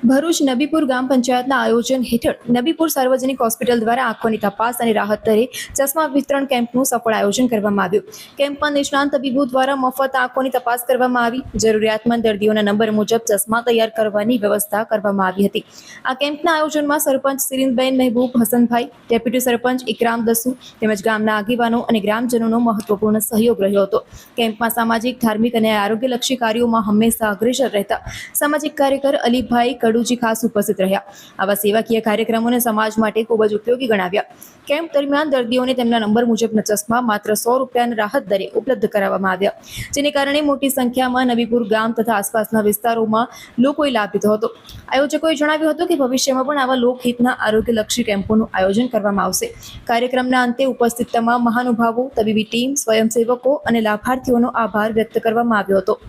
ભરૂચ નબીપુર ગ્રામ પંચાયતના આયોજન હેઠળ નબીપુર સાર્વજનિક હોસ્પિટલ દ્વારા આંખોની તપાસ અને રાહત દરે ચશ્મા વિતરણ કેમ્પનું સફળ આયોજન કરવામાં આવ્યું. કેમ્પમાં નિષ્ણાંત તબીબો દ્વારા મફત આંખોની તપાસ કરવામાં આવી. જરૂરિયાતમંદ દર્દીઓના નંબર મુજબ ચશ્મા તૈયાર કરવાની વ્યવસ્થા કરવામાં આવી હતી. આ કેમ્પના આયોજનમાં સરપંચ સિરિનબેન મહેબૂબ હસનભાઈ, ડેપ્યુટી સરપંચ ઇકરામ દસુ તેમજ ગામના આગેવાનો અને ગ્રામજનોનો મહત્વપૂર્ણ સહયોગ રહ્યો હતો. કેમ્પમાં સામાજિક, ધાર્મિક અને આરોગ્યલક્ષી કાર્યોમાં હંમેશા અગ્રેસર રહેતા સામાજિક કાર્યકર અલીભાઈ કડુજી ખાસ ઉપસ્થિત રહ્યા. આવા સેવાકીય કાર્યક્રમોને સમાજ માટે ખૂબ જ ઉપયોગી ગણાવ્યા. કેમ્પ દરમિયાન દર્દીઓને તેમના નંબર મુજબના ચશ્મા માત્ર 100 રૂપિયાના રાહત દરે ઉપલબ્ધ કરાવવામાં આવ્યા, જેને કારણે મોટી સંખ્યામાં નબીપુર ગામ તથા આસપાસના વિસ્તારોમાં લોકોએ લાભ લીધો હતો. આયોજકોએ જણાવ્યું હતું કે ભવિષ્યમાં પણ આવા લોકહિતના આરોગ્યલક્ષી કેમ્પોનું આયોજન કરવામાં આવશે. કાર્યક્રમના અંતે ઉપસ્થિત તમામ મહાનુભાવો, તબીબી ટીમ, સ્વયંસેવકો અને લાભાર્થીઓનો આભાર વ્યક્ત કરવામાં આવ્યો હતો.